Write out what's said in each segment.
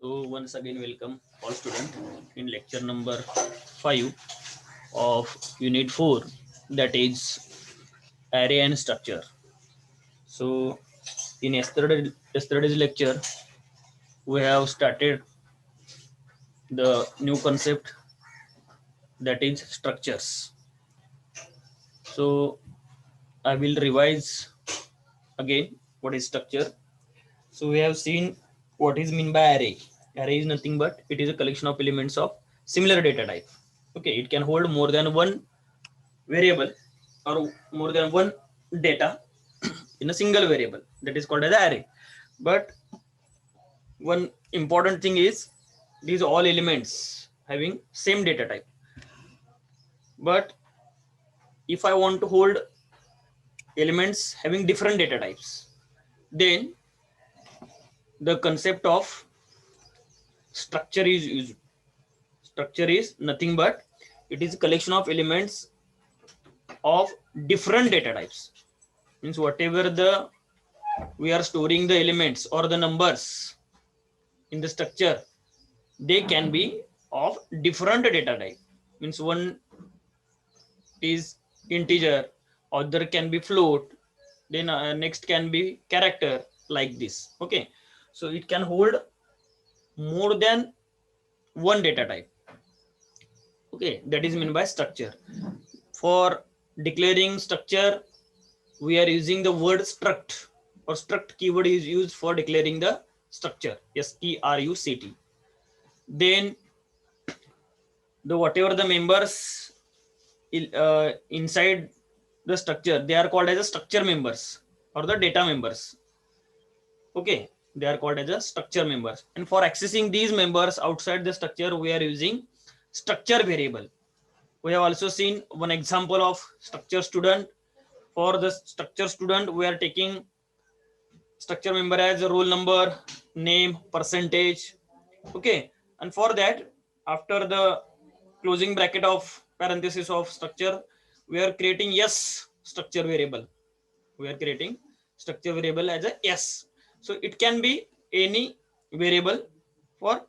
So once again, welcome all students in lecture number 5 of Unit 4, that is array and structure. So in yesterday's lecture, we have started the new concept, that is structures. So I will revise again what is structure. So we have seen what is mean by array. Array is nothing but it is a collection of elements of similar data type. Okay, it can hold more than one variable or more than one data in a single variable, that is called as array. But one important thing is these all elements having same data type. But if I want to hold elements having different data types, then the concept of structure is used. Structure is nothing but it is a collection of elements of different data types. Means whatever the we are storing the elements or the numbers in the structure, they can be of different data type. Means one is integer, other can be float, then next can be character, like this. Okay, so it can hold more than one data type. Okay, that is meant by structure. For declaring structure, we are using the word struct, or struct keyword is used for declaring the structure, struct. Then the whatever the members inside the structure, they are called as a structure members or the data members. Okay, they are called as a structure members, and for accessing these members outside the structure, we are using structure variable. We have also seen one example of structure student. For the structure student, we are taking structure member as a roll number, name, percentage. Okay, and for that, after the closing bracket of parenthesis of structure, we are creating yes structure variable. We are creating structure variable as a yes. So it can be any variable for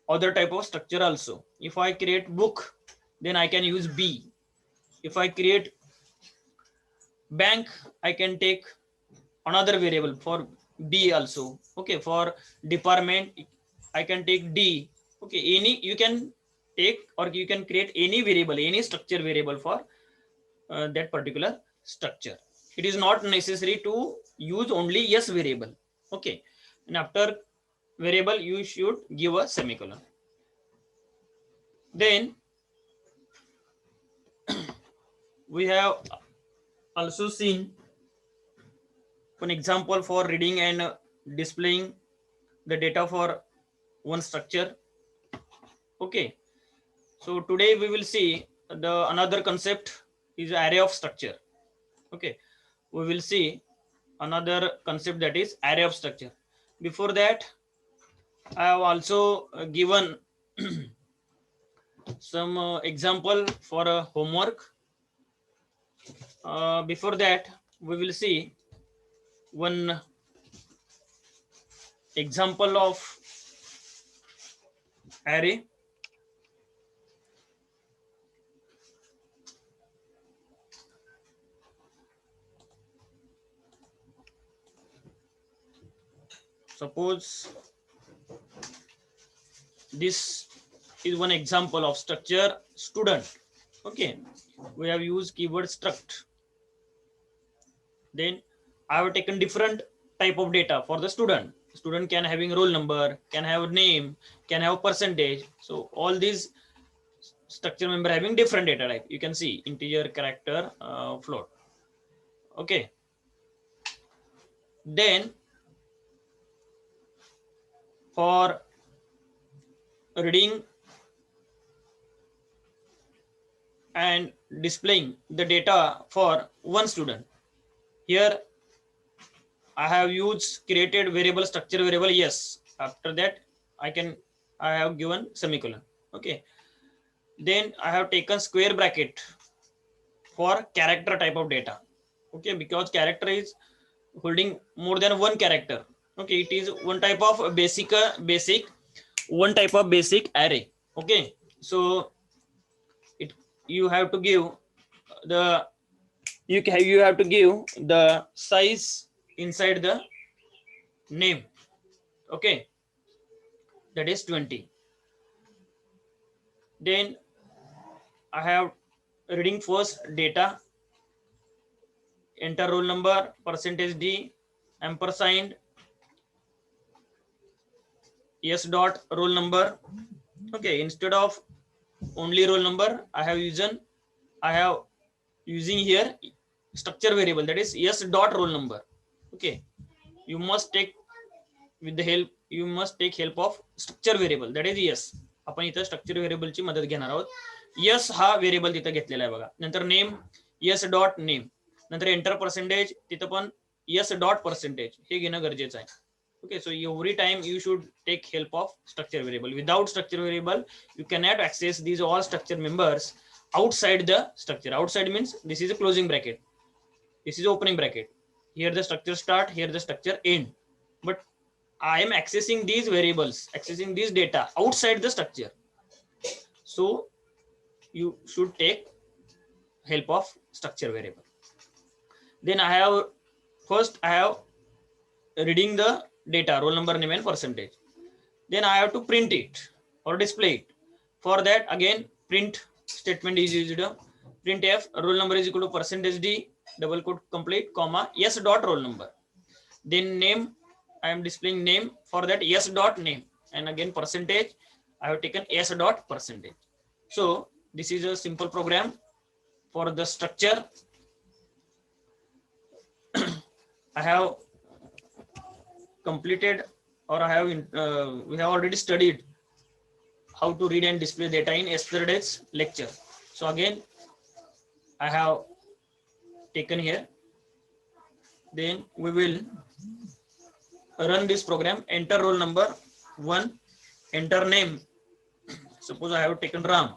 other type of structure also. If I create book, then I can use B. If I create bank, I can take another variable for B also. Okay, for department, I can take D. Okay, any you can take or you can create any variable, any structure variable for that particular structure. It is not necessary to use only yes variable. Okay, and after variable you should give a semicolon. Then we have also seen one example for reading and displaying the data for one structure. Okay, so today we will see the another concept is array of structure. Okay, we will see another concept, that is array of structure. Before that, I have also given some example for a homework. Before that, we will see one example of array. Suppose this is one example of structure student. Okay, we have used keyword struct. Then I have taken different type of data for the student. Student can having roll number, can have name, can have percentage. So all these structure member having different data type. You can see integer, character, float. Okay, then for reading and displaying the data for one student, here I have used created variable structure variable yes. After that, I have given semicolon. Okay, then I have taken square bracket for character type of data. Okay, because character is holding more than one character. Okay, it is one type of basic one type of basic array. Okay, so you have to give the you have to give the size inside the name. Okay, that is 20. Then I have reading first data, enter roll number, percentage D, ampersand, yes dot roll number. Okay, instead of only roll number, I have using here structure variable, that is yes dot roll number. Okay, you must take help of structure variable, that is yes. आपण इथं structure व्हेरिएबलची मदत घेणार आहोत. Yes हा variable तिथं घेतलेला आहे बघा. नंतर नेम यस डॉट नेम, नंतर एंटर पर्सेंटेज तिथं पण यस डॉट पर्सेंटेज हे घेणं गरजेचं आहे. Okay, so every time you should take help of structure variable. Without structure variable, you cannot access these all structure members outside the structure. Outside means this is a closing bracket, this is opening bracket. Here the structure start, here the structure end. But I am accessing these variables, accessing these data outside the structure. So you should take help of structure variable. Then I have reading the data, roll number, name and percentage. Then I have to print it or display it. For that again print statement is used. Printf roll number is equal to percentage D double quote complete comma yes dot roll number. Then name, I am displaying name, for that yes dot name, and again percentage I have taken yes dot percentage. So this is a simple program for the structure. I have completed, or I have we have already studied how to read and display data in yesterday's lecture. So again I have taken here. Then we will run this program. Enter roll number 1, enter name, suppose I have taken Ram,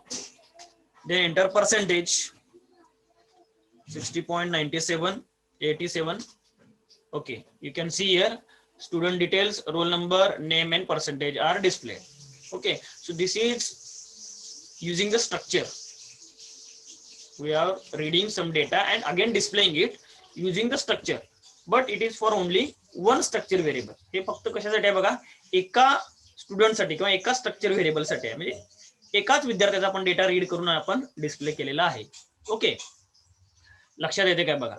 then enter percentage 60.97 87. Okay, you can see here student details, roll number, name and percentage are displayed. Okay, so this is using the structure. We are reading some data and again displaying it using the structure, but it is for only one structure variable. हे फक्त कशासाठी आहे बघा, एका student साठी किंवा एका structure variable साठी आहे. म्हणजे एकाच विद्यार्थ्याचा आपण डेटा रीड करून आपण डिस्प्ले केलेला आहे. ओके, लक्षात येते काय बघा.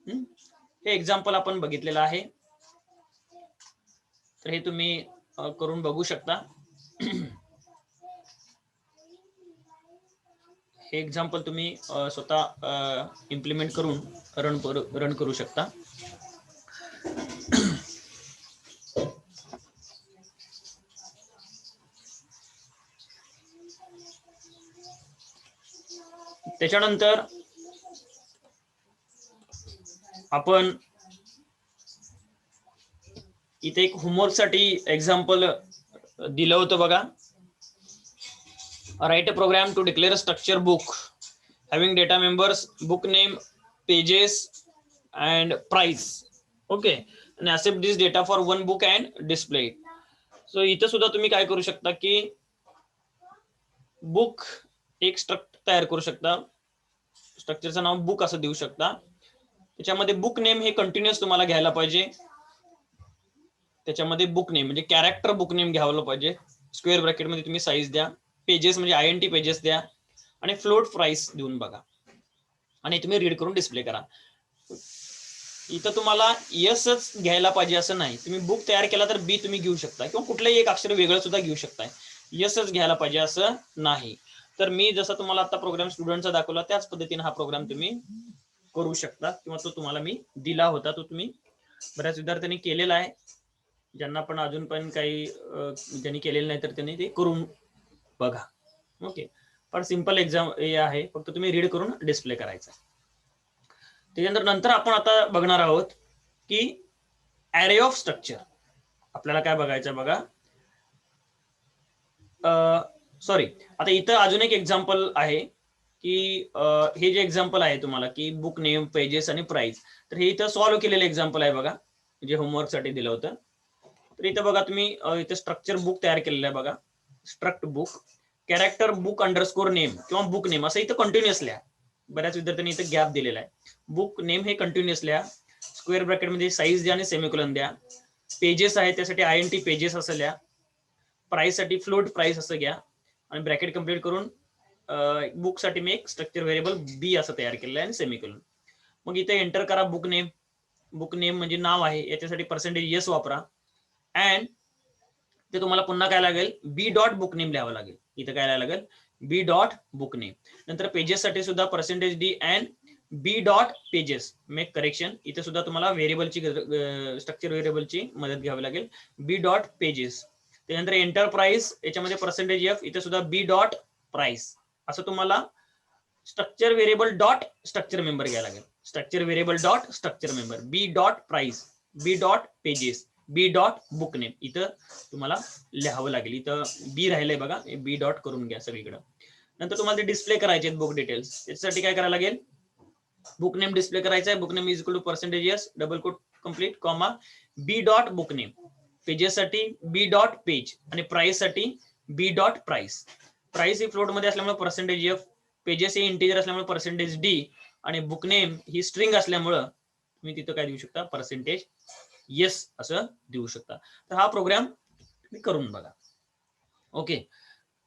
हे एक्झाम्पल आपण बघितलेलं आहे, तर हे तुम्ही करून बघू शकता. हे एक्झाम्पल तुम्ही स्वतः इम्प्लिमेंट करून रन करू शकता. त्याच्यानंतर आपण इथे एक होमवर्क साठी एक्झाम्पल दिलं होतं बघा. Write a program to declare a structure book having data members, book name, pages and price. Okay, and accept this data for one book and display it. So इथे सुद्धा तुम्ही काय करू शकता की बुक एक स्ट्रक्चर तयार करू शकता. स्ट्रक्चरचं नाव बुक असं देऊ शकता. त्याच्यामध्ये बुक नेम हे कंटिन्युअस तुम्हाला घ्यायला पाहिजे. त्याच्यामध्ये बुक नेम म्हणजे कॅरेक्टर बुक नेम घ्यावं पाहिजे. स्क्वेअर ब्रॅकेट मध्ये तुम्ही साईज द्या. पेजेस म्हणजे INT पेजेस द्या आणि फ्लोट प्राइस देऊन बघा आणि तुम्ही रीड करून डिस्प्ले करा. इथं तुम्हाला यसच घ्यायला पाहिजे असं नाही. तुम्ही बुक तयार केला तर बी तुम्ही घेऊ शकता किंवा कुठलंही एक अक्षर वेगळं सुद्धा घेऊ शकताय. यसच घ्यायला पाहिजे असं नाही. तर मी जसं तुम्हाला आता प्रोग्राम स्टुडंटचा दाखवला त्याच पद्धतीने हा प्रोग्राम तुम्ही करू शकता किंवा तो तुम्हाला मी दिला होता, तो तुम्ही बऱ्याच विद्यार्थ्यांनी केलेला आहे. ज्यांना पण अजून पण काही ज्यांनी केलेलं नाही तर त्यांनी ते करून बघा. ओके, पण सिंपल एक्झाम हे आहे, फक्त तुम्ही रीड करून डिस्प्ले करायचं. नंतर आपण आता बघणार आहोत की ॲरे ऑफ स्ट्रक्चर. आपल्याला काय बघायचं बघा. सॉरी, आता इथं अजून एक एक्झाम्पल आहे की हे जे एक्झाम्पल आहे तुम्हाला की बुक नेम, पेजेस आणि प्राइस, तर हे इथं सॉल्व्ह केलेलं एक्झाम्पल आहे बघा, जे होमवर्क साठी दिलं होतं. तर इथं बघा तुम्ही इथे स्ट्रक्चर बुक तयार केलेलं आहे बघा, struct book character book underscore name किंवा बुक नेम असं इथं कंटिन्युअस लिहा. बऱ्याच विद्यार्थ्यांनी इथं गॅप दिलेला आहे. बुक नेम हे कंटिन्युअस लिहा, स्क्वेअर ब्रॅकेटमध्ये साईज द्या आणि सेमिकोलन द्या. पेजेस आहे त्यासाठी INT पेजेस असं लिहा. प्राइस साठी फ्लोट प्राइस असं घ्या आणि ब्रॅकेट कंप्लीट करून बुक साठी मी एक स्ट्रक्चर व्हेरिएबल बी असं तयार केलेलं आहे आणि सेमिकोलन. मग इथे एंटर करा बुक नेम. बुक नेम म्हणजे नाव आहे, याच्यासाठी पर्सेंटेज येस वापरा. अँड ते तुम्हाला पुन्हा काय लागेल, बी डॉट बुक नेम लिहावं लागेल. इथं काय लिहावं लागेल, बी डॉट बुक नेम. नंतर पेजेस साठी सुद्धा percentage D and B dot pages make correction. इथे सुद्धा तुम्हाला व्हेरिएबलची स्ट्रक्चर व्हेरिएबलची मदत घ्यावी लागेल, बी डॉट पेजेस. त्यानंतर एंटर प्राइस, याच्यामध्ये पर्सेंटेज एफ, इथे सुद्धा बी डॉट प्राइस. असं तुम्हाला structure variable dot structure member घ्यायला लागेल. Structure variable dot structure member, B dot price, B dot pages, B dot book name इथं तुम्हाला लिहावं लागेल. इथं बी राहिलंय बघा, बी डॉट करून घ्या सगळीकडे. नंतर तुम्हाला ते डिस्प्ले करायचे बुक डिटेल्स. त्याच्यासाठी काय करायला लागेल, बुक नेम डिस्प्ले करायचा आहे. Book name is equal to percentage s double quote complete comma b dot book name. Pages साठी बी डॉट पेज आणि प्राइस साठी बी डॉट प्राइस. प्राइस ही फ्लोट मध्ये असल्यामुळे पर्सेंटेज एफ, पेजेस हे integer असल्यामुळे पर्सेंटेज डी आणि book name ही स्ट्रिंग असल्यामुळं तुम्ही तिथं काय देऊ शकता, पर्सेंटेज येस असं देऊ शकता. तर हा प्रोग्राम तुम्ही करून बघा. ओके,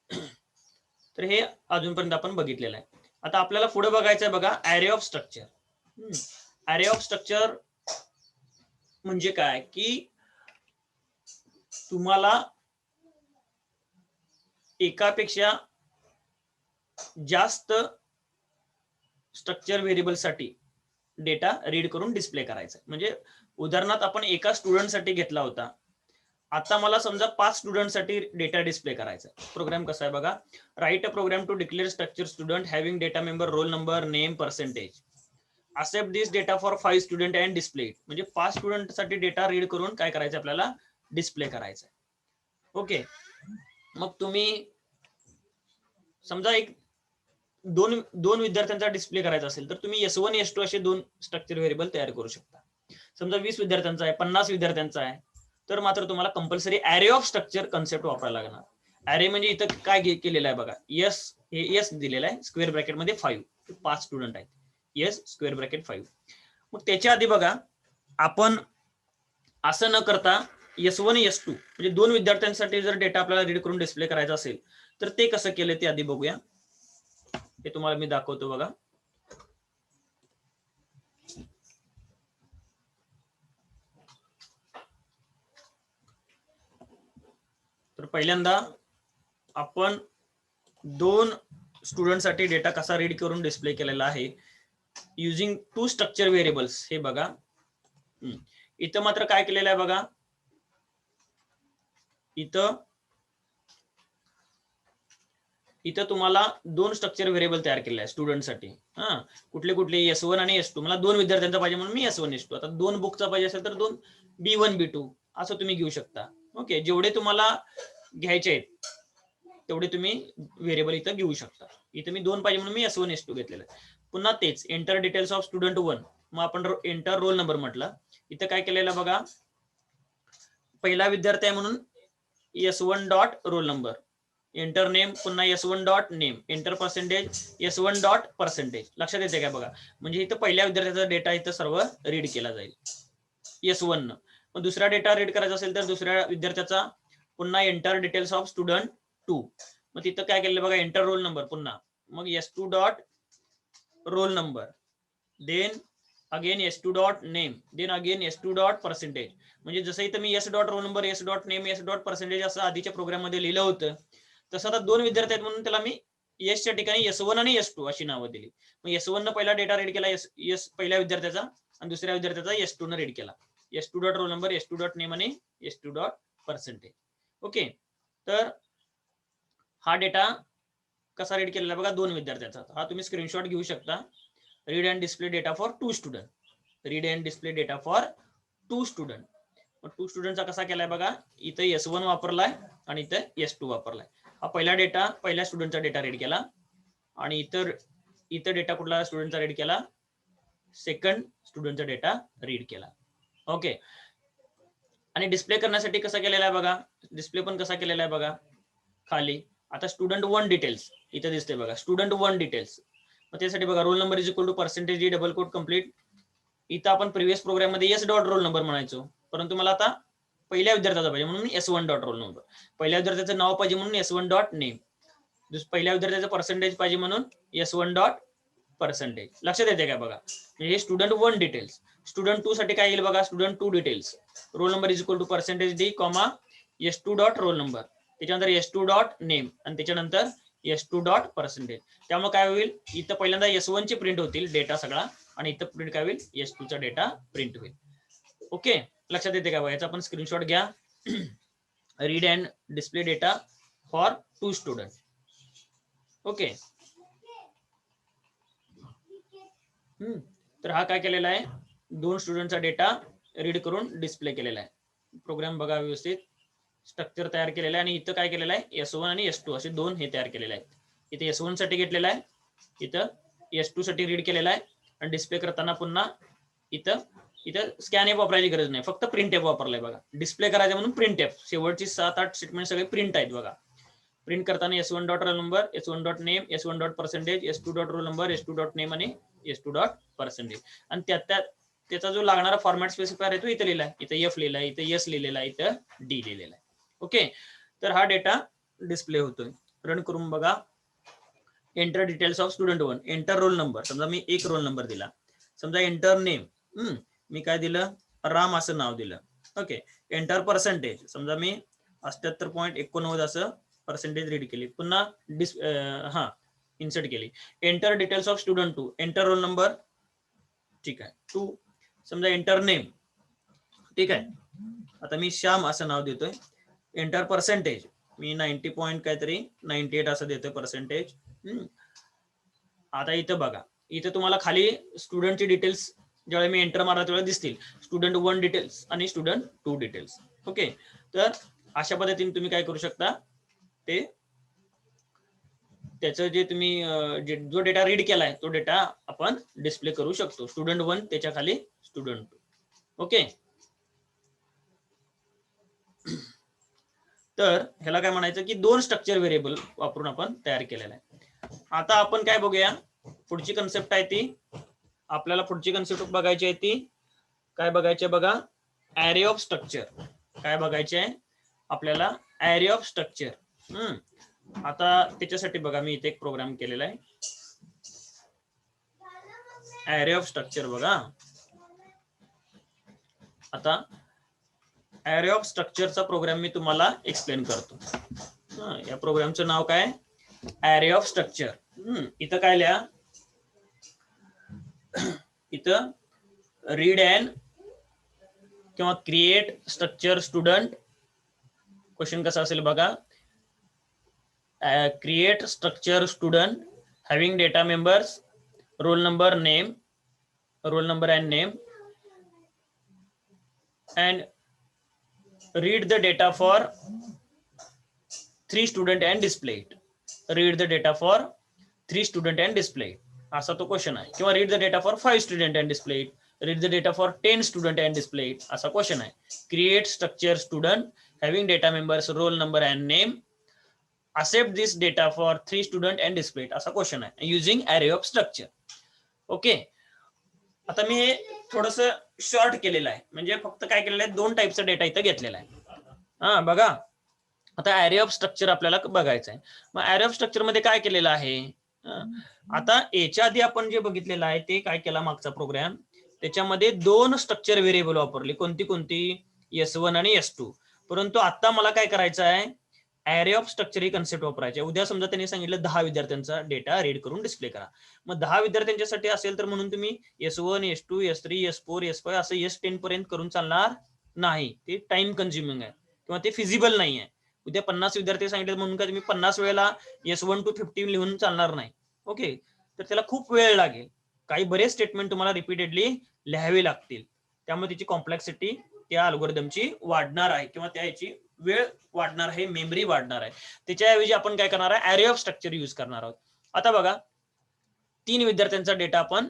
तर हे अजूनपर्यंत आपण बघितलेलं आहे. आता आपल्याला पुढे बघायचं आहे बघा, array of structure. Array of structure म्हणजे काय, की तुम्हाला एकापेक्षा जास्त स्ट्रक्चर व्हेरिएबल साठी डेटा रीड करून डिस्प्ले करायचा. म्हणजे उदाहरणार्थ आपण एका स्टुडंटसाठी घेतला होता, आता मला समजा 5 स्टुडंटसाठी डेटा डिस्प्ले करायचा. प्रोग्राम कसा आहे बघा, write a program to declare structure student having data member roll number name percentage, accept this data for 5 student and display. म्हणजे 5 स्टुडंटसाठी डेटा रीड करून काय करायचं, आपल्याला डिस्प्ले करायचं. ओके, मग तुम्ही समजा एक दोन विद्यार्थ्यांचा डिस्प्ले करायचा असेल तर तुम्ही S1 S2 असे दोन स्ट्रक्चर व्हेरिएबल तयार करू शकता. समजा 20 विद्यार्थ्यांचा आहे, 50 विद्यार्थ्यांचा आहे, तर मात्र तुम्हाला compulsory array of structure concept वापरायला लागणार. ॲरे म्हणजे इथं काय केलेलं आहे बघा, यस हे यस दिलेलं आहे स्क्वेअर ब्रॅकेटमध्ये 5 स्टुडंट आहेत, यस स्क्वेअर ब्रॅकेट 5. मग त्याच्या आधी बघा, आपण असं न करता S1 S2 म्हणजे दोन विद्यार्थ्यांसाठी जर डेटा आपल्याला रीड करून डिस्प्ले करायचा असेल तर ते कसं केलं ते आधी बघूया. हे तुम्हाला मी दाखवतो बघा. तर पहिल्यांदा आपण दोन स्टुडंटसाठी डेटा कसा रीड करून डिस्प्ले केलेला आहे युजिंग 2 स्ट्रक्चर व्हेरिएबल्स. हे बघा, इथं मात्र काय केलेलं आहे बघा, इथं तुम्हाला 2 स्ट्रक्चर व्हेरिएबल तयार केले आहे स्टुडंटसाठी. कुठले कुठले, S1 आणि S2. मला 2 विद्यार्थ्यांचा पाहिजे म्हणून मी S1 S2. आता 2 बुकचा पाहिजे असेल तर 2 B1 B2 असं तुम्ही घेऊ शकता. ओके, जेवढे तुम्हाला घ्यायचे आहेत तेवढे तुम्ही व्हेरिएबल इथं घेऊ शकता. इथं मी 2 पाहिजे म्हणून मी S1 S2 घेतलेलं आहे. पुन्हा तेच एंटर डिटेल्स ऑफ स्टुडंट 1. मग आपण एंटर रोल नंबर म्हटलं. इथं काय केलेलं बघा, पहिला विद्यार्थी आहे म्हणून S1 dot roll number, enter name, पुन्हा S1 dot name, enter percentage, S1 dot percentage. लक्षात येते काय बघा, म्हणजे इथं पहिल्या विद्यार्थ्याचा डेटा इथं सर्व रीड केला जाईल S1 न. मग दुसरा डेटा रीड करायचा असेल तर दुसऱ्या विद्यार्थ्याचा पुन्हा एंटर डिटेल्स ऑफ स्टुडंट 2. मग तिथं काय केलं बघा, एंटर रोल नंबर, पुन्हा मग S2 dot roll number, then again S2 dot name, then again S2 dot percentage. म्हणजे जसं इथं मी S dot roll number, S dot name, S dot percentage असं आधीच्या प्रोग्राम मध्ये लिहिलं होतं, तसं आता 2 विद्यार्थी आहेत म्हणून त्याला मी एसच्या ठिकाणी S1 आणि S2 अशी नावं दिली. मग S1 न पहिला डेटा रीड केला एस पहिल्या विद्यार्थ्याचा आणि दुसऱ्या विद्यार्थ्याचा S2 न रीड केला. S2 dot roll number, S2 dot name आणि S2 डॉट पर्सेंटेज. ओके, तर हा डेटा कसा रीड केलेला बघा 2 विद्यार्थ्याचा. हा तुम्ही स्क्रीनशॉट घेऊ शकता. Read and display data for 2 student, read and display data for 2 student. मग 2 स्टुडंटचा कसा केलाय बघा, इथं S1 वापरलाय आणि इथं S2 वापरलाय. हा पहिला डेटा पहिल्या स्टुडंटचा डेटा रीड केला आणि इतर डेटा कुठला स्टुडंटचा रीड केला, सेकंड स्टुडंटचा डेटा रीड केला. ओके, आणि डिस्प्ले करण्यासाठी कसा केलेला आहे बघा, डिस्प्ले पण कसा केलेला आहे बघा खाली. आता स्टुडंट 1 डिटेल्स इथे दिसते बघा, स्टुडंट 1 डिटेल्स. मग त्यासाठी बघा roll number is equal to percentage d double quote complete. इथं आपण प्रिव्हियस प्रोग्राम मध्ये एस डॉट रोल नंबर म्हणायचो, परंतु मला आता पहिल्या विद्यार्थ्याचा पाहिजे म्हणून S1 डॉट रोल नंबर. पहिल्या विद्यार्थ्याचं नाव पाहिजे म्हणून S1 डॉट नेम. पहिल्या विद्यार्थ्याचं पर्सेंटेज पाहिजे म्हणून S1 डॉट पर्सेंटेज. लक्षात येते काय बघा, हे स्टुडंट 1 डिटेल्स. स्टुडंट 2 साठी काय येईल बघा, student 2 details roll number is equal to percentage d comma S2 dot roll number, त्याच्यानंतर S2 डॉट नेम आणि त्याच्यानंतर S2 डॉट पर्सेंटेज. त्यामुळे काय होईल, इथं पहिल्यांदा S1 ची प्रिंट होतील डेटा सगळा आणि इथं प्रिंट काय होईल, S2 चा डेटा प्रिंट होईल. ओके, लक्षात येते का बघा, याचा आपण स्क्रीनशॉट घ्या. Read and display data for 2 student. Okay, तर हा काय केलेला आहे, 2 स्टुडंटचा डेटा रीड करून डिस्प्ले केलेला आहे. प्रोग्राम बघा व्यवस्थित, स्ट्रक्चर तयार केलेलं आहे आणि इथं काय केलेलं आहे, S1 आणि S2 असे 2 हे तयार केलेले आहेत. इथे S1 साठी घेतलेला आहे, इथं S2 साठी रीड केलेला आहे आणि डिस्प्ले करताना पुन्हा इथं स्कॅन ॲप वापरायची गरज नाही, फक्त प्रिंट ॲप वापरलाय बघा. डिस्प्ले करायचं म्हणून प्रिंट ॲप, शेवटची 7-8 स्टेटमेंट सगळे प्रिंट आहेत बघा. प्रिंट करताना S1 dot roll number, S1 dot name, S1 dot percentage, S2 dot roll number, S2 dot name आणि S2 डॉट पर्सेंटेज. आणि त्याचा जो लागणारा फॉर्मॅट स्पेसिफायर आहे तो इथं लिहिलाय, इथं F लिहिलाय, इथं S लिहिलेला आहे, इथं D लिहिलेला आहे. ओके, तर हा डेटा डिस्प्ले होतोय. रन करून बघा. Enter details of student 1, enter roll number, समजा मी 1 रोल नंबर दिला. समजा एंटर नेम, मी काय दिलं, राम असं नाव दिलं. ओके, एंटर पर्सेंटेज, समजा मी 78.89 असं पर्सेंटेज रीड केली. पुन्हा इन्सर्ट केली. Enter details of student 2, enter roll number, ठीक आहे 2. समजा एंटर नेम, ठीक आहे, आता मी श्याम असं नाव देतोय. एंटर पर्सेंटेज, मी 90 पॉईंट काहीतरी 98 असं देतोय पर्सेंटेज. आता इथं बघा, इथं तुम्हाला खाली स्टुडंटची डिटेल्स ज्यावेळी मी एंटर मारला त्यावेळी दिसतील, स्टुडंट 1 डिटेल्स आणि स्टुडंट 2 डिटेल्स. ओके, तर अशा पद्धतीने तुम्ही काय करू शकता, ते त्याचं जे तुम्ही जो डेटा रीड केलाय तो डेटा आपण डिस्प्ले करू शकतो. स्टुडंट 1 त्याच्या खाली स्टुडंट 2. ओके, तर ह्याला काय म्हणायचं की 2 स्ट्रक्चर व्हेरिएबल वापरून आपण तयार केलेला आहे. आता आपण काय बघूया, पुढची कन्सेप्ट आहे ती, आपल्याला पुढची कन्सेप्ट बघायची आहे ती काय बघायची आहे बघा, ॲरे ऑफ स्ट्रक्चर. काय बघायचे आहे आपल्याला, ॲरे ऑफ स्ट्रक्चर. आता त्याच्यासाठी बघा मी इथे एक प्रोग्राम केलेला आहे, ॲरे ऑफ स्ट्रक्चर. बघा आता ॲरे ऑफ स्ट्रक्चरचा प्रोग्राम मी तुम्हाला एक्सप्लेन करतो. या प्रोग्रामचं नाव काय, ॲरे ऑफ स्ट्रक्चर. इथं काय लिहा, इथं रीड अँड किंवा क्रिएट स्ट्रक्चर स्टुडंट. क्वेश्चन कसा असेल बघा, create structure student having data members, role number name, roll number and name, and read the data for 3 student and display it. Read the data for 3 student and display it, असा तो question आहे. किंवा read the data for 5 student and display it, read the data for 10 student and display it, असा question आहे. Create structure student having data members, roll number and name, accept this data for 3 student and display it, असा question आहे using array of structure. Okay, आता मी हे थोडस short केलेलं आहे, म्हणजे फक्त काय केलेलं आहे, 2 टाईपचा डेटा इथं घेतलेला आहे. बघा आता ॲरे ऑफ स्ट्रक्चर आपल्याला बघायचं आहे. मग ॲरे ऑफ स्ट्रक्चर मध्ये काय केलेलं आहे, आता याच्या आधी आपण जे बघितलेलं आहे ते काय केला मागचा प्रोग्राम, त्याच्यामध्ये 2 स्ट्रक्चर व्हेरिएबल वापरले. कोणती S1 आणि S2. परंतु आता मला काय करायचं आहे, array of structure he concept वापरायची. उद्या समजा त्यांनी सांगितलं 10 विद्यार्थ्यांचा डेटा रीड करून डिस्प्ले करा, मग 10 विद्यार्थ्यांच्यासाठी असेल तर म्हणून तुम्ही S1, S2, S3, S4, S5 असं S10 पर्यंत करून चालणार नाही. ते टाइम कन्झ्युमिंग आहे किंवा ते फिजिबल नाही आहे. उद्या 50 विद्यार्थी सांगितले म्हणून काय तुम्ही 50 वेळेला S1 to 50 लिहून चालणार नाही. ओके, तर त्याला खूप वेळ लागेल. काही बरेच स्टेटमेंट तुम्हाला रिपीटेडली लिहावे लागतील, त्यामुळे त्याची कॉम्प्लेक्सिटी त्या अल्गोरिदमची वाढणार आहे किंवा त्याची वेळ वाढणार आहे, मेमरी वाढणार आहे. त्याच्याऐवजी आपण काय करणार आहे, ॲरे ऑफ स्ट्रक्चर यूज करणार आहोत. आता बघा 3 विद्यार्थ्यांचा डेटा आपण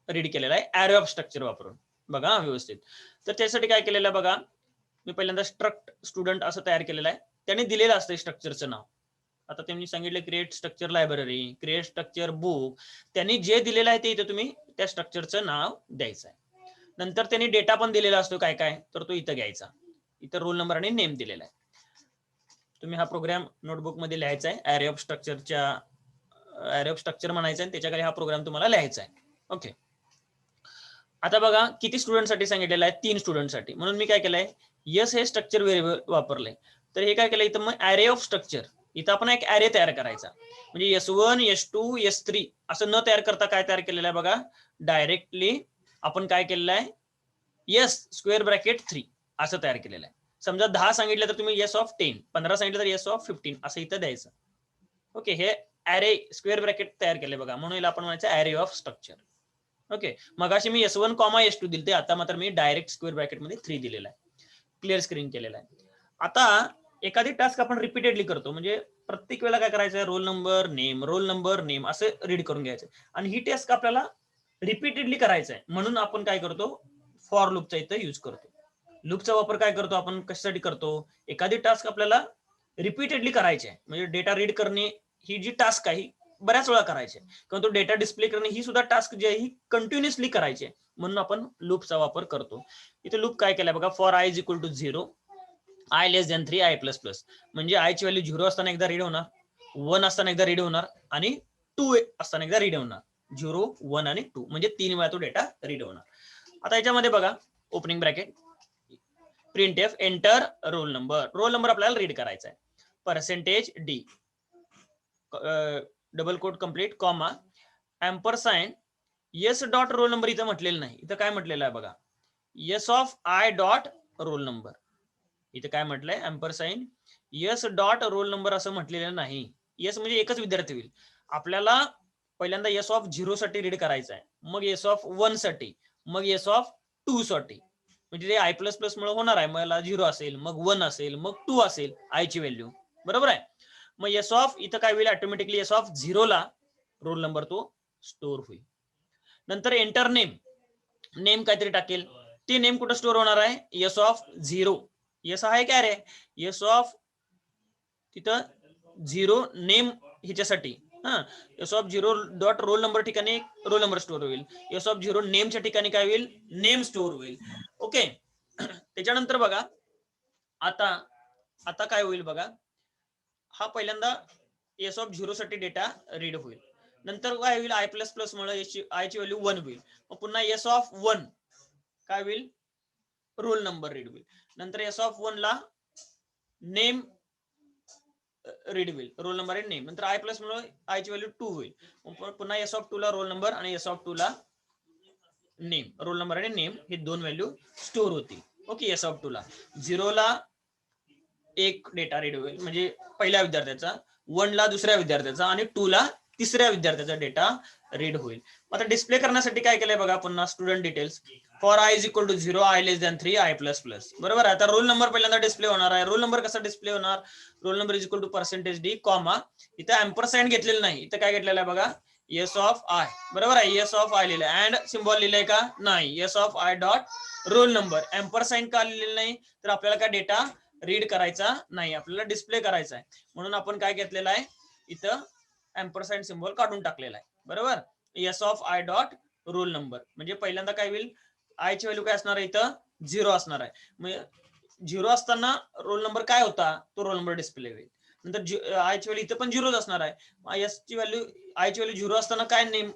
रीड केलेला आहे ॲरे ऑफ स्ट्रक्चर वापरून. बघा व्यवस्थित, तर त्यासाठी काय केलेलं आहे बघा, मी पहिल्यांदा स्ट्रक्ट स्टुडंट असं तयार केलेलं आहे. त्याने दिलेलं असतं स्ट्रक्चरचं नाव. आता त्यांनी सांगितलं create structure library, create structure book. त्यांनी जे दिलेलं आहे ते इथं तुम्ही त्या स्ट्रक्चरचं नाव द्यायचं आहे. नंतर त्यांनी डेटा पण दिलेला असतो काय काय, तर तो इथं घ्यायचा. इथं रोल नंबर आणि नेम दिलेला आहे. तुम्ही हा प्रोग्राम नोटबुक मध्ये लिहायचा आहे. ॲरे ऑफ स्ट्रक्चर म्हणायचं आहे, त्याच्याकडे हा प्रोग्राम तुम्हाला लिहायचा आहे. ओके. आता बघा किती स्टुडंटसाठी सांगितलेलं आहे, 3 स्टुडंटसाठी. म्हणून मी काय केलंय, यस हे स्ट्रक्चर व्हेरिएबल वापरलंय. तर हे काय केलं इथं, मग ॲरे ऑफ स्ट्रक्चर, इथं आपण एक ॲरे तयार करायचा. म्हणजे S1 S2 S3 असं न तयार करता काय तयार केलेलं आहे बघा, डायरेक्टली आपण काय केलेलं आहे, यस स्क्वेअर ब्रॅकेट 3 असं तयार केलेलं आहे. समजा 10 सांगितलं तर तुम्ही यस ऑफ 10, 15 सांगितलं तर यस ऑफ 15 असं इथं द्यायचं. ओके. हे ॲरे स्क्वेअर ब्रॅकेट तयार केले बघा, म्हणून आपण म्हणायचं ॲरे ऑफ स्ट्रक्चर. ओके. मगाशी मी S1, S2 दिले, आता मात्र मी डायरेक्ट स्क्वेअर ब्रॅकेट मध्ये 3 दिलेला आहे. क्लिअर स्क्रीन केलेला आहे. आता एखादी टास्क आपण रिपीटेडली करतो, म्हणजे प्रत्येक वेळेला काय करायचं, रोल नंबर नेम असं रीड करून घ्यायचं. आणि ही टास्क आपल्याला रिपीटेडली करायचं आहे, म्हणून आपण काय करतो, फॉर लूपचा इथं यूज करतो. लूपचा वापर काय करतो आपण, कशासाठी करतो, एखादी टास्क आपल्याला रिपीटेडली करायची आहे, म्हणजे डेटा रीड करणे ही जी टास्क आहे बऱ्याच वेळा करायची आहे, किंवा तो डेटा डिस्प्ले करणे ही सुद्धा टास्क जी आहे ही कंटिन्युअसली करायची आहे, म्हणून आपण लूपचा वापर करतो. इथे लूप काय केलाय बघा, for i equal to 0, i less than 3, i plus plus. म्हणजे i ची व्हॅल्यू 0 असताना एकदा रीड होणार, 1 असताना एकदा रीड होणार, आणि 2 असताना एकदा रीड होणार. 0, 1 आणि 2 म्हणजे 3 वेळा तो डेटा रीड होणार. आता याच्यामध्ये बघा, opening bracket, printf enter roll number आपल्याला रीड करायचा आहे. Percentage d, double quote complete, comma, ampersand, S dot roll number इथं म्हटलेलं नाही. इथं काय म्हटलेलं आहे बघा, S of I dot roll number. इथं काय म्हटलंय, ampersand S dot roll number असं म्हटलेलं नाही. यस म्हणजे एकच विद्यार्थी होईल. आपल्याला पहिल्यांदा यस ऑफ 0 साठी रीड करायचं आहे, मग यस ऑफ 1 साठी, मग यस ऑफ 2 साठी. म्हणजे ते आय प्लस प्लस मुळे होणार आहे, मला 0 असेल, मग 1 असेल, मग 2 असेल आय ची व्हॅल्यू, बरोबर आहे. मग यस ऑफ इथं काय होईल, ऑटोमॅटिकली यस ऑफ 0 ला रोल नंबर तो स्टोर होईल. नंतर एंटर नेम काहीतरी टाकेल, ते नेम कुठं स्टोर होणार आहे, यस ऑफ 0. यस आहे काय रे, यस ऑफ तिथं 0 नेम ह्याच्यासाठी, yes of 0 dot roll number ठिकाणी रोल नंबर स्टोर होईल. यस ऑफ 0 नेमच्या ठिकाणी काय होईल, नेम स्टोर होईल. ओके. त्याच्यानंतर बघा, आता काय होईल बघा, हा पहिल्यांदा यस ऑफ 0 साठी डेटा रीड होईल. नंतर काय होईल, आय प्लस प्लस मुळे आय ची व्हॅल्यू 1 होईल. मग पुन्हा यस ऑफ 1 काय होईल, रोल नंबर रीड होईल. नंतर यस ऑफ 1 ला नेम रीड होईल, रोल नंबर आणि नेम. नंतर आय प्लस मुळे आय ची व्हॅल्यू 2 होईल. पुन्हा यस ऑफ 2 ला रोल नंबर आणि यस ऑफ 2 ला नेम, रोल नंबर आणि नेम हे दोन व्हॅल्यू स्टोर होतील. ओके. यस ऑफ 2 ला 0 ला एक डेटा रीड होईल, म्हणजे पहिल्या विद्यार्थ्याचा, 1 ला दुसऱ्या विद्यार्थ्याचा, आणि 2 ला तिसऱ्या विद्यार्थ्याचा डेटा रीड होईल. आता डिस्प्ले करण्यासाठी काय केलंय बघा, पुन्हा student details, for i equal to 0, i less than 3, i plus plus, बरोबर आहे. आता रोल नंबर पहिल्यांदा डिस्प्ले होणार आहे. रोल नंबर कसा डिस्प्ले होणार, roll number is equal to percentage d, comma, इथं एम्परसाइंड घेतलेलं नाही, इथं काय घेतलेलं आहे बघा, यस ऑफ आय, बरोबर आहे. यस ऑफ आय लिहिलंय, अँड सिम्बॉल लिहिलंय का, नाही. S of I dot roll number, ampersand का लिहिलेलं नाही, तर आपल्याला काय डेटा रीड करायचा नाही, आपल्याला डिस्प्ले करायचा आहे, म्हणून आपण काय घेतलेलं आहे, इथं एम्परसाइंड सिम्बॉल काढून टाकलेला आहे, बरोबर. Yes of I dot roll number, म्हणजे पहिल्यांदा काय होईल, आय ची व्हॅल्यू काय असणार आहे, इथं 0 असणार आहे. म्हणजे 0 असताना रोल नंबर काय होता, तो रोल नंबर डिस्प्ले होईल. नंतर आय ची व्हॅल्यू इथं पण 0 असणार आहे. एस ची व्हॅल्यू, आय ची व्हॅल्यू 0 असताना काय नेम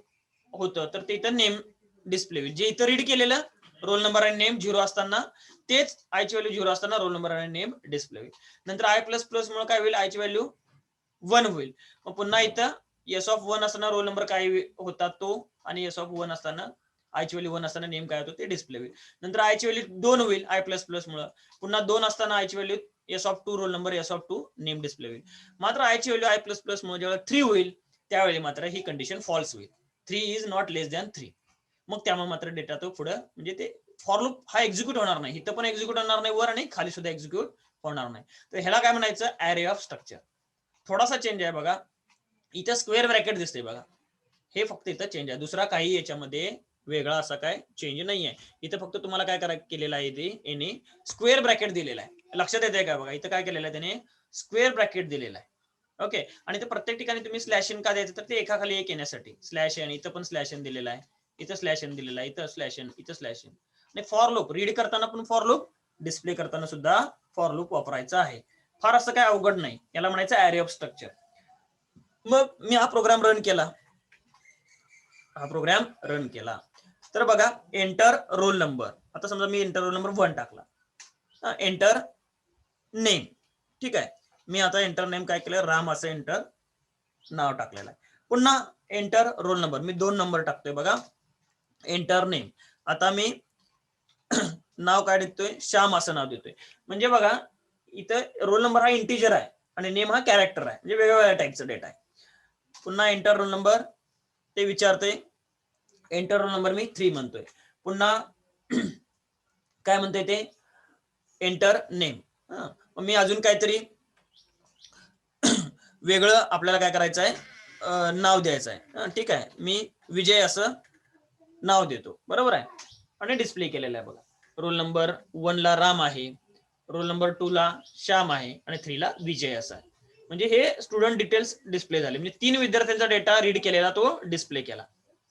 होतं, तर ते इथं नेम डिस्प्ले होईल. जे इथं रीड केलेलं रोल नंबर आणि नेम 0 असताना, तेच आय ची व्हॅल्यू 0 असताना रोल नंबर आणि नेम डिस्प्ले होईल. नंतर आय प्लस प्लस मुळे काय होईल, आय ची व्हॅल्यू 1 होईल. मग पुन्हा इथं यस ऑफ 1 असताना रोल नंबर काय होता तो, आणि यस ऑफ 1 असताना आय ची व्हॅल्यू 1 असताना नेम काय होतो ते डिस्प्ले होईल. नंतर आय ची व्हॅल्यू 2 होईल आय प्लस प्लस मुळे, पुन्हा 2 असताना आय ची value yes of 2 roll number, yes of 2 name display होईल. मात्र आय ची व्हॅल्यू आय प्लस प्लस मुळे जेव्हा 3 होईल, त्यावेळी मात्र ही कंडिशन फॉल्स होईल, 3 इज नॉट लेस दॅन 3. मग त्यामुळे मात्र डेटा तो पुढे, म्हणजे ते फॉर लूप हा एक्झिक्यूट होणार नाही, इथं पण एक्झिक्यूट होणार नाही, वर आणि खाली सुद्धा एक्झिक्यूट होणार नाही. तर ह्याला काय म्हणायचं, ॲरे ऑफ स्ट्रक्चर. थोडासा चेंज आहे बघा, इथं स्क्वेअर ब्रॅकेट दिसते बघा, हे फक्त इथं चेंज आहे, दुसरा काही याच्यामध्ये वेगळा असा काय चेंज नाही आहे. इथं फक्त तुम्हाला काय केलेलं आहे ते याने स्क्वेअर ब्रॅकेट दिलेला आहे. लक्षात येते का बघा, इथं काय केलेलं आहे त्याने स्क्वेअर ब्रॅकेट दिलेला आहे. ओके, आणि ते प्रत्येक ठिकाणी तुम्ही स्लॅश एन का द्यायचं तर ते एकाखाली एक येण्यासाठी स्लॅश एन, इथं पण स्लॅश एन दिलेला आहे, इथं स्लॅश एन दिलेला आहे, इथं स्लॅश एन, इथं स्लॅश एन. आणि फॉर लूप रीड करताना पण फॉर लूप, डिस्प्ले करताना सुद्धा फॉर लूप वापरायचा आहे. फार असं काय अवघड नाही, याला म्हणायचं ॲरे ऑफ स्ट्रक्चर. मग मी हा प्रोग्राम रन केला तर बघा, एंटर रोल नंबर. आता समजा मी एंटर रोल नंबर 1 टाकला, एंटर नेम. ठीक आहे, मी आता एंटर नेम काय केलं, राम असं एंटर नाव टाकलेलं आहे. पुन्हा एंटर रोल नंबर, मी 2 नंबर टाकतोय बघा. एंटर नेम, आता मी नाव काय देतोय, श्याम असं नाव देतोय. म्हणजे बघा, इथं रोल नंबर हा इंटिजर आहे आणि नेम हा कॅरेक्टर आहे, म्हणजे वेगवेगळ्या टाईपचा डेटा आहे. पुन्हा एंटर रोल नंबर ते विचारते, एंटर रोल नंबर मी 3 म्हणतोय. पुन्हा काय म्हणते ते, एंटर नेम. मी अजून काहीतरी वेगळं आपल्याला काय करायचं आहे, नाव द्यायचं आहे. ठीक आहे, मी विजय असं नाव देतो, बरोबर आहे, आणि डिस्प्ले केलेलं आहे बघा. रोल नंबर 1 ला राम आहे, रोल नंबर 2 ला श्याम आहे, आणि 3 ला विजय असा आहे. म्हणजे हे स्टुडंट डिटेल्स डिस्प्ले झाले, म्हणजे 3 विद्यार्थ्यांचा डेटा रीड केलेला तो डिस्प्ले केला.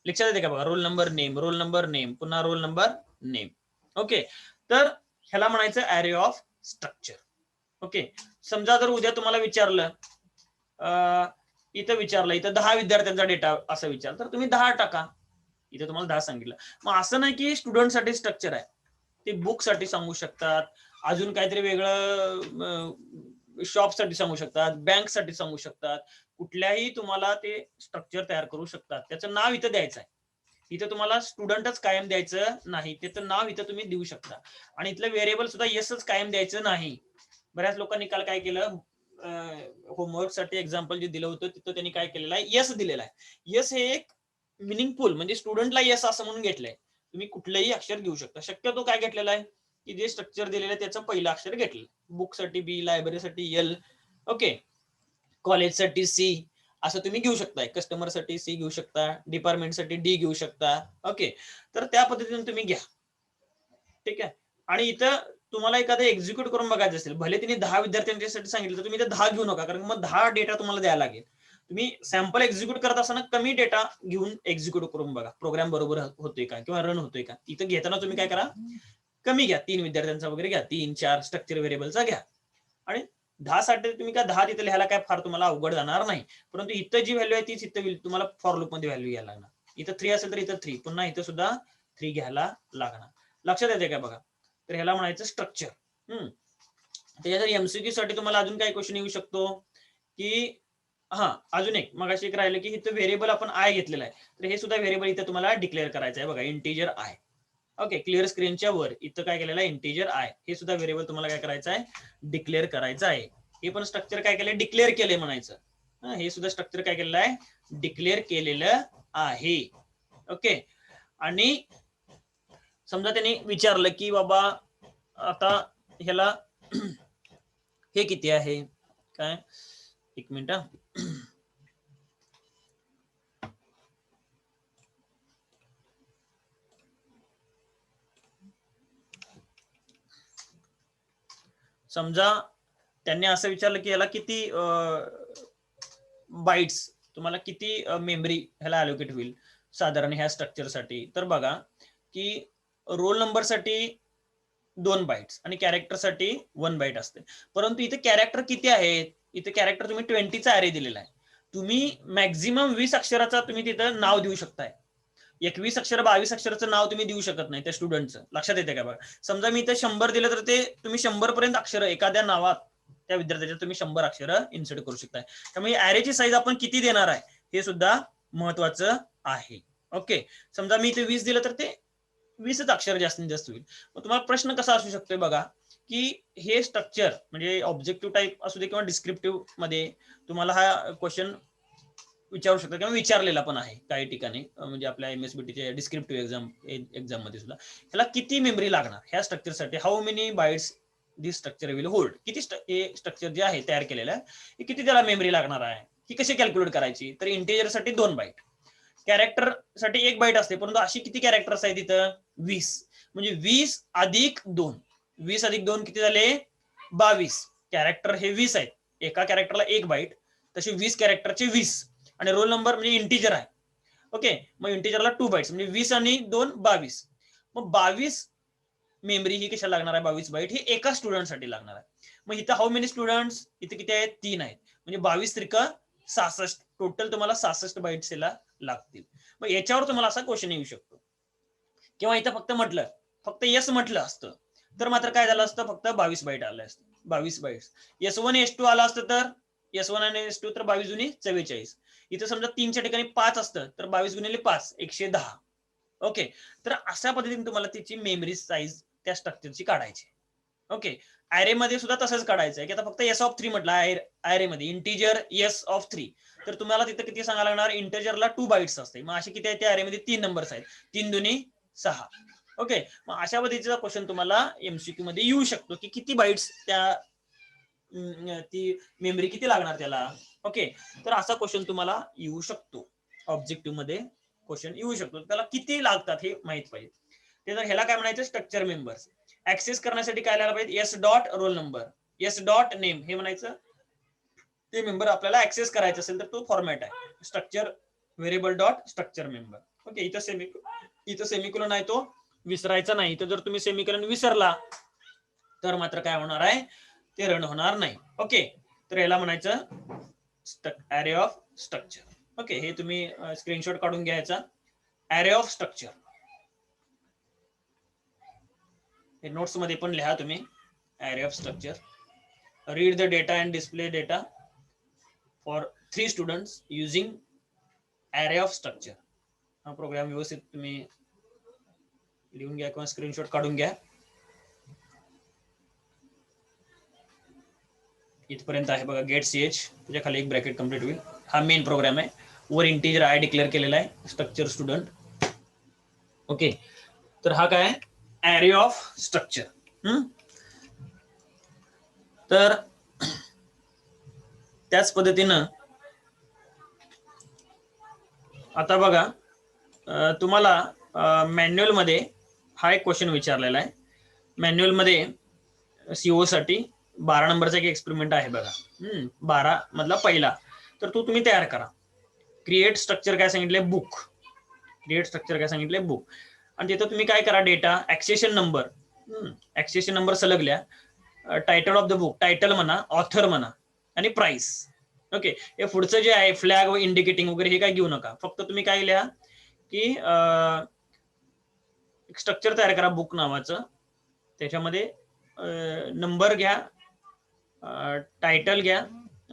लक्षात येते का बघा, रोल नंबर नेम, पुन्हा रोल नंबर नेम. ओके, तर ह्याला म्हणायचं ॲरे ऑफ स्ट्रक्चर. ओके, समजा जर उद्या तुम्हाला विचारलं, इथं 10 विद्यार्थ्यांचा डेटा असं विचार, तर तुम्ही 10 टाका. इथे तुम्हाला 10 सांगितलं. मग असं नाही की स्टुडंटसाठी स्ट्रक्चर आहे, ते बुक साठी सांगू शकतात, अजून काहीतरी वेगळं शॉपसाठी सांगू शकतात, बँक साठी सांगू शकतात, कुठल्याही तुम्हाला ते स्ट्रक्चर तयार करू शकतात. त्याचं नाव इथं द्यायचं आहे. इथं तुम्हाला स्टुडंटच कायम द्यायचं नाही, त्याचं नाव इथं तुम्ही देऊ शकता. आणि इथलं व्हेरिएबल सुद्धा येसच कायम द्यायचं नाही. बऱ्याच लोकांनी काल काय केलं, होमवर्क साठी एक्झाम्पल जे दिलं होतं तिथं त्यांनी काय केलेलं आहे, यस दिलेला आहे. यस हे एक मिनिंगफुल, म्हणजे स्टुडंटला यस असं म्हणून घेतलंय. तुम्ही कुठलंही अक्षर घेऊ शकता. शक्यतो काय घेतलेलं आहे की जे स्ट्रक्चर दिलेलं आहे त्याचं पहिलं अक्षर घेतलं. बुकसाठी बी, लायब्ररीसाठी एल, ओके, कॉलेजसाठी सी असं तुम्ही घेऊ शकता. कस्टमरसाठी सी घेऊ शकता, डिपार्टमेंटसाठी डी घेऊ शकता. ओके, तर त्या पद्धतीने तुम्ही घ्या. ठीक आहे, आणि इथं तुम्हाला एखादं एक्झिक्यूट करून बघायचं असेल, भले तिने 10 विद्यार्थ्यांसाठी सांगितलं तर तुम्ही इथं 10 घेऊ नका, कारण मग 10 डेटा तुम्हाला द्यायला लागेल. तुम्ही सॅम्पल एक्झिक्यूट करत असताना कमी डेटा घेऊन एक्झिक्यूट करून बघा, प्रोग्राम बरोबर होतोय का किंवा रन होतोय का. इथं घेताना तुम्ही काय करा, कमी घ्या, 3 विद्यार्थ्यांचा वगैरे घ्या, 3-4 स्ट्रक्चर व्हेरिएबलचा घ्या. आणि 10 साठी तुम्ही काय 10 तिथं लिहायला काय फार तुम्हाला अवघड जाणार नाही. परंतु इथं जी व्हॅल्यू आहे तीच इथं तुम्हाला फॉर लूप मध्ये व्हॅल्यू घ्यायला लागणार. इथं 3 असेल तर इथं 3, पुन्हा इथं सुद्धा 3 घ्यायला लागणार. लक्षात येते का बघा, तर ह्याला म्हणायचं स्ट्रक्चर. त्याच्यासाठी एमसीक्यू साठी तुम्हाला अजून काय क्वेश्चन येऊ शकतो की, अजून एक मगाशी एक राहिलं की इथं व्हेरिएबल आपण आय घेतलेला आहे, तर हे सुद्धा व्हेरिएबल इथं तुम्हाला डिक्लेअर करायचं आहे बघा, इंटिजर आय. ओके, क्लिअर स्क्रीनच्या वर इथं काय केलेलं आहे, इंटिजर आय. हे सुद्धा व्हेरिएबल तुम्हाला काय करायचं आहे, डिक्लेअर करायचं आहे. हे पण स्ट्रक्चर काय केलंय, डिक्लेअर केलंय म्हणायचं. हे सुद्धा स्ट्रक्चर काय केलेलं आहे, डिक्लेअर केलेलं आहे. ओके, आणि समजा त्यांनी विचारलं की बाबा आता ह्याला हे किती आहे काय, एक मिनिट. समजा त्यांनी असं विचारलं की याला किती बाईट्स, तुम्हाला किती मेमरी ह्याला अलोकेट होईल साधारण ह्या स्ट्रक्चरसाठी. तर बघा की रोल नंबर साठी 2 बाईट्स आणि कॅरेक्टर साठी 1 बाईट असते. परंतु इथे कॅरेक्टर किती आहेत, इथे कॅरेक्टर तुम्ही 20चा अरे दिलेला आहे. तुम्ही मॅक्झिमम 20 अक्षराचा तुम्ही तिथं नाव देऊ शकताय. 21 अक्षर 22 अक्षराचं नाव तुम्ही देऊ शकत नाही त्या स्टुडंटचं. लक्षात येते का बघा, समजा मी इथे 100 दिलं तर ते तुम्ही 100 पर्यंत अक्षर एखाद्या नावात त्या विद्यार्थ्याच्या तुम्ही 100 अक्षर इन्सर्ट करू शकताय. त्यामुळे ॲरेची साईज आपण किती देणार आहे हे सुद्धा महत्वाचं आहे. ओके, समजा मी इथे 20 दिलं तर ते 20च अक्षर जास्तीत जास्त होईल. मग तुम्हाला प्रश्न कसा असू शकतोय बघा, की हे स्ट्रक्चर म्हणजे ऑब्जेक्टिव्ह टाईप असू दे किंवा डिस्क्रिप्टिव्ह मध्ये तुम्हाला हा क्वेश्चन विचारू शकता किंवा विचारलेला पण आहे काही ठिकाणी, म्हणजे आपल्या एमएसबीटीच्या डिस्क्रिप्टिव्ह एक्झाम मध्ये सुद्धा. ह्याला किती मेमरी लागणार ह्या स्ट्रक्चरसाठी, how many bytes this structure will hold, किती स्ट्रक्चर जे आहे तयार केलेलं आहे हे किती त्याला मेमरी लागणार आहे, ही कशी कॅल्क्युलेट करायची. तर इंटिजर साठी 2 बाईट, कॅरेक्टर साठी 1 बाईट असते, परंतु अशी किती कॅरेक्टर्स आहेत तिथं 20, म्हणजे 20 अधिक 2, 20 अधिक 2 किती झाले 22. कॅरेक्टर हे 20 आहेत, एका कॅरेक्टरला 1 बाईट, तसे 20 कॅरेक्टरचे 20, आणि रोल नंबर म्हणजे इंटिजर आहे. ओके, मग इंटिजरला 2 बाईट्स म्हणजे 20 आणि 2 22. मग 22 मेमरी ही कशाला लागणार आहे, 22 बाईट ही एका स्टुडंटसाठी लागणार आहे. मग इथं हाऊ मेनी स्टुडंट्स, इथे किती आहेत 3 आहेत, म्हणजे 22 त्रिक 66, टोटल तुम्हाला 66 बाईट्स याला लागतील. मग याच्यावर तुम्हाला असा क्वेश्चन येऊ शकतो, किंवा इथं फक्त यस म्हटलं असतं तर मात्र काय झालं असतं, फक्त 22 बाईट आले असते, 22 बाईट्स. S1 S2 आला असतं तर S1 आणि S2 तर 22 दुनी 44. इथं समजा 3च्या ठिकाणी 5 असतं तर 22 गुणिले 5 110. ओके, तर अशा पद्धतीने तुम्हाला त्याची मेमरी साईज त्या स्ट्रक्चरची काढायची. ओके, ऍरे मध्ये सुद्धा तसंच काढायचं आहे, की आता फक्त S3 म्हटलं ऍरे मध्ये इंटिजर S3, तर तुम्हाला तिथं किती सांगायला लागणार, इंटिजरला 2 बाईट्स असते, मग असे किती आहेत त्या ऍरे मध्ये 3 नंबर्स आहेत, 3 दुनी 6. ओके, मग अशा पद्धतीचा क्वेश्चन तुम्हाला एमसीक्यू मध्ये येऊ शकतो, की किती बाईट्स त्या ती मेमरी किती लागणार त्याला. ओके, तर असा क्वेश्चन तुम्हाला येऊ शकतो, ऑब्जेक्टिव्ह मध्ये क्वेश्चन येऊ शकतो, त्याला किती लागतात हे माहित पाहिजे. ते जर ह्याला काय म्हणायचं, स्ट्रक्चर मेंबर्स. ऍक्सेस करण्यासाठी काय लिहायला पाहिजे, S dot roll number, S dot name हे म्हणायचं. ते मेंबर आपल्याला ऍक्सेस करायचं असेल तर तो फॉर्मॅट आहे, structure variable dot structure member. Okay, इथं सेमिकोलन आहे तो विसरायचा नाही, तर जर तुम्ही सेमिकोलन विसरला तर मात्र काय होणार आहे, ते रन होणार नाही. ओके, तर याला म्हणायचं ऍरे ऑफ स्ट्रक्चर. ओके, हे तुम्ही स्क्रीनशॉट काढून घ्यायचा, ऍरे ऑफ स्ट्रक्चर. हे नोट्स मध्ये पण लिहा तुम्ही, array of structure. Read the data and display data for 3 students using array of structure. हा प्रोग्राम व्यवस्थित तुम्ही लिहून घ्या किंवा स्क्रीनशॉट काढून घ्या. इथपर्यंत आहे बघा, गेट CH, त्याच्या खाली एक ब्रॅकेट कंप्लीट होईल. हा मेन प्रोग्राम आहे, वर इंटिजर आय डिक्लेअर केलेला आहे, स्ट्रक्चर स्टुडंट. ओके, तर हा काय ऍरे ऑफ स्ट्रक्चर. तर त्याच पद्धतीनं आता बघा, तुम्हाला मॅन्युअल मध्ये हा एक क्वेश्चन विचारलेला आहे. मॅन्युअल मध्ये CO साठी 12 नंबरचा एक एक्सपेरिमेंट आहे बघा, 12 मधला पहिला. तर तो तुम्ही तयार करा. क्रिएट स्ट्रक्चर काय सांगितले, बुक. क्रिएट स्ट्रक्चर काय सांगितले, बुक. आणि तिथं तुम्ही काय करा, डेटा ऍक्सेशन नंबर सलगल्या, title of the book, title म्हणा, ऑथर म्हणा, आणि प्राइस. ओके, हे पुढचं जे आहे फ्लॅग व इंडिकेटिंग वगैरे हे काय घेऊ नका, फक्त तुम्ही काय लिहा की स्ट्रक्चर तयार करा बुक नावाचं, त्याच्यामध्ये नंबर घ्या, टायटल घ्या,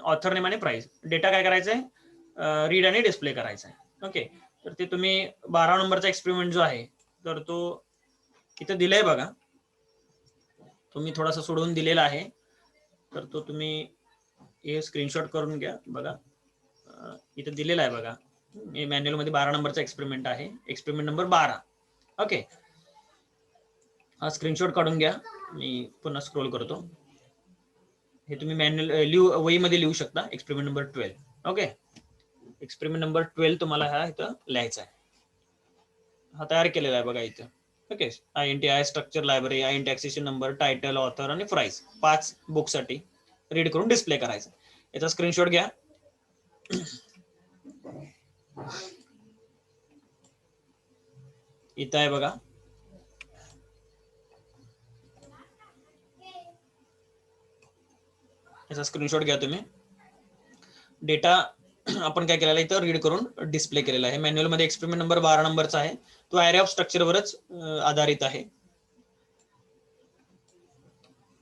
ऑथर नेम आणि प्राइस. डेटा काय करायचंय, रीड आणि डिस्प्ले करायचा आहे. ओके, तर ते तुम्ही 12 नंबरचा एक्सपेरिमेंट जो आहे तर तो इथं दिलाय बघा, तुम्ही थोडासा सोडवून दिलेला आहे, तर तो तुम्ही हे स्क्रीनशॉट करून घ्या. बघा इथं दिलेला आहे बघा, हे मॅन्युअल मध्ये 12 नंबरचा एक्सपेरिमेंट आहे, एक्सपेरिमेंट नंबर 12. ओके, हा स्क्रीनशॉट काढून घ्या, मी पुन्हा स्क्रोल करतो. हे तुम्ही मॅन्युअल वही मध्ये लिहू शकता, experiment number 12. Okay, experiment number 12 तुम्हाला हा इथं लिहायचा आहे. हा तयार केलेला आहे बघा इथं. Okay, INT structure library, INT accession number, title, author आणि प्राइस, 5 बुक साठी रीड करून डिस्प्ले करायचा. याचा स्क्रीनशॉट घ्या. इथं आहे बघा, याचा स्क्रीनशॉट घ्या तुम्ही. डेटा आपण काय केलेला इथं रीड करून डिस्प्ले केलेला आहे. मॅन्युअल मध्ये एक्सपेरिमेंट नंबर 12 नंबरचा आहे, तो ऍरे ऑफ स्ट्रक्चरवरच आधारित आहे.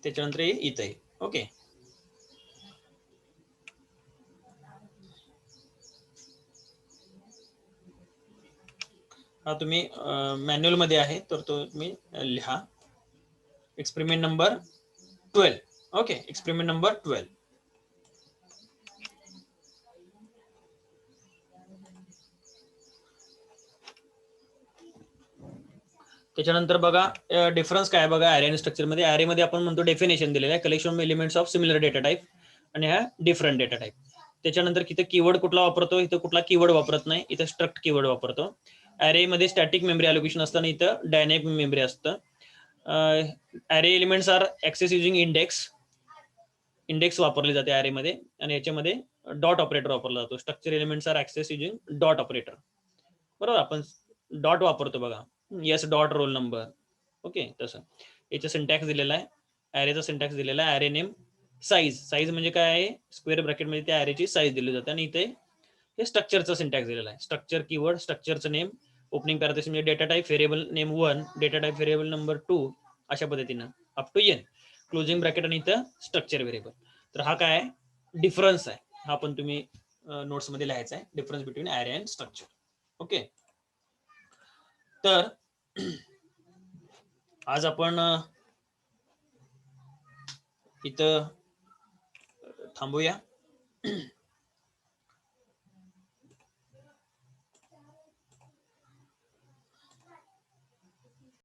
त्याच्यानंतर इथं आहे. ओके, हा तुम्ही मॅन्युअल मध्ये आहे तर तो तुम्ही लिहा, experiment number 12. Okay, experiment number 12. त्याच्यानंतर बघा डिफरन्स काय बघा ऍरे आणि स्ट्रक्चर मध्ये. ऍरे मध्ये आपण म्हणतो डेफिनेशन दिलेलं आहे, collection of elements of similar data type, आणि हा डिफरंट डेटा टाइप. त्याच्यानंतर इथं कीवर्ड कुठला वापरतो, इथं कुठला कीवर्ड वापरत नाही, इथं स्ट्रक्ट कीवर्ड वापरतो. अरे मध्ये स्टॅटिक मेमरी अलोकेशन असतं आणि इथं डायनॅमिक मेमरी असतं. Array elements are access using index वापरले जाते अरे मध्ये, आणि याच्यामध्ये डॉट ऑपरेटर वापरला जातो. Structure elements are access using dot operator. बरोबर, आपण डॉट वापरतो बघा, S dot roll number. Okay, तसं याचा सिंटॅक्स दिलेला आहे, अरेचा सिंटॅक्स दिलेला आहे. अरे नेम साईज म्हणजे काय आहे, स्क्वेअर ब्रॅकेटमध्ये त्या अरेची साईज दिली जाते, आणि इथे हे स्ट्रक्चरचा सिंटॅक्स दिलेला आहे. स्ट्रक्चर कीवर्ड, स्ट्रक्चरचं नेम, ओपनिंग पॅरेंथेसिस म्हणजे data type variable name 1, data type variable number 2, अशा पद्धतीनं up to N, closing bracket आणि इथं स्ट्रक्चर व्हेरिएबल. तर हा काय डिफरन्स आहे, हा पण तुम्ही नोट्स मध्ये लिहायचा आहे, डिफरन्स बिटवीन अरे अँड स्ट्रक्चर. ओके, तर आज आपण इथं थांबूया.